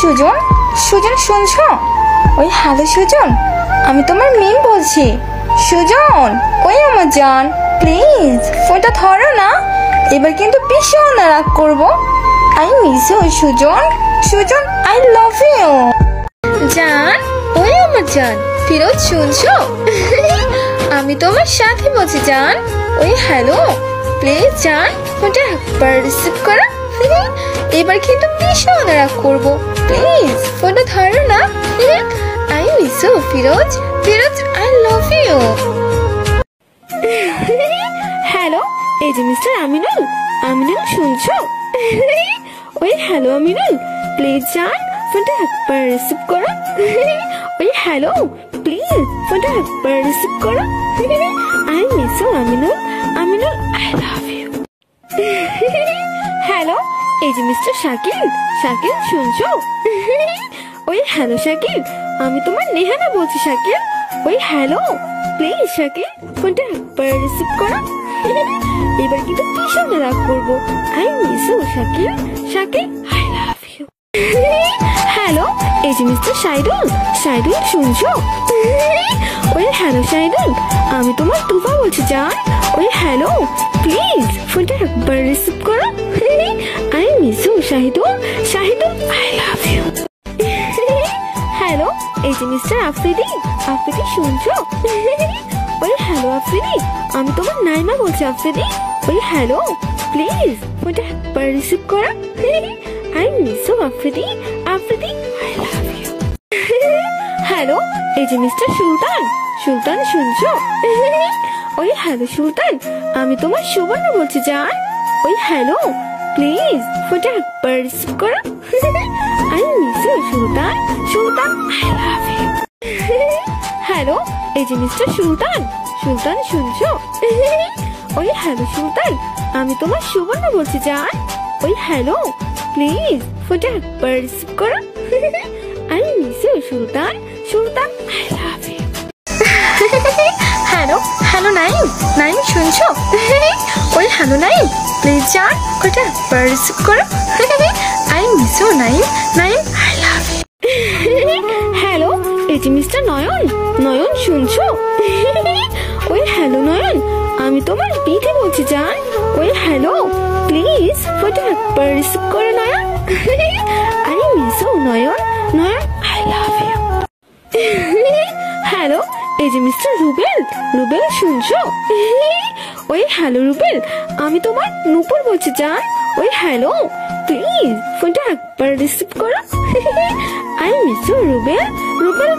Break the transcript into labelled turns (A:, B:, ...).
A: সুজন, সুজন শুনছো? ওই হ্যালো সুজন, আমি তোমার মেয়ে বলছি। সুজন, ওই আমার জান, প্লিজ ফোনটা ধরো না, এবার কিন্তু ভীষণ রাগ করবো। I miss you Sujon, Sujon I love you. জান, ওই আমার জান, ফিরোজ শুনছো? আমি তোমার সাথে বলছি জান। ওই হ্যালো, প্লিজ জান ফোনটা একবার রিসিভ করো, এবার কিন্তু ভীষণ রাগ করবো, প্লিজ ফোনটা ধরো না। I miss you Firoz, Firoz I love you. Hello, এই যে মিস্টার আমিনুল, আমিনুল শুনছো? ওই হ্যালো আমিনুল, প্লিজ জান ফোনটা একবার রিসিভ করো। ওই হ্যালো, প্লিজ ফোনটা একবার রিসিভ করো। I miss you Aminul, Aminul I love you. Hello, এই যে মিস্টার শাকিল, শাকিল শুনছো? ওই হ্যালো শাকিল, আমি তোমার নেহানা বলছি শাকিল। ওই হ্যালো, প্লিজ শাকিল ফোনটা একবার রিসিভ করো, এবার কিন্তু ভীষণ রাগ করবো। I miss you Shakil, Shakil I love you. Hello, এই যে মিস্টার সাইদুল, সাইদুল শুনছো? ওই হ্যালো সাইদুল, আমি তোমার তুফা বলছি জান। ওই হ্যালো, প্লিজ ফোনটা একবার রিসিভ করো। I miss you Shahidul, Shahidul I love you. Hello, এই যে মিস্টার আফ্রিদি, আফ্রিদি শুনছো? ওই হ্যালো আফ্রিদি, আমি তোমার নাইমা বলছি আফ্রিদি। ওই হ্যালো, প্লিজ ফোনটা একবার রিসিভ করো। I miss you Afridi, Afridi I love you. Hello, এই যে মিস্টার সুলতান, সুলতান শুনছো? ওই হ্যালো সুলতান, আমি তোমার সুবর্ণ বলছি জান। ওই হ্যালো, প্লিজ ফোনটা একবার রিসিভ করো। I miss you Sultan, Sultan I love you. Hello, এই যে মিস্টার সুলতান, সুলতান শুনছো? ওই হ্যালো সুলতান, আমি তোমার সুবর্ণ বলছি জান। ওই হ্যালো, প্লিজ ফোনটা একবার রিসিভ করো। I miss you Sultan, Sultan I love you. Hello, hello Naim, Naim শুনছো? ওই হ্যালো নাইম, প্লিজ জান ফোনটা একবার রিসিভ করো। I miss you Naim, Naim I love you. Hello, এই যে মিস্টার নয়ন, নয়ন শুনছো? ওই হ্যালো নয়ন, আমি তোমার পিঠে বলছি জান। ওই হ্যালো, প্লিজ ফোনটা একবার রিসিভ করো Nayan. I miss you Nayan, Nayan I love you. Hello, এই যে মিস্টার রুবেল, রুবেল শুনছো? ওই হ্যালো রুবেল, আমি তোমার নূপুর বলছি জান। ওই হ্যালো, প্লিজ ফোনটা একবার রিসিভ করো। I miss you Rubel, Rubel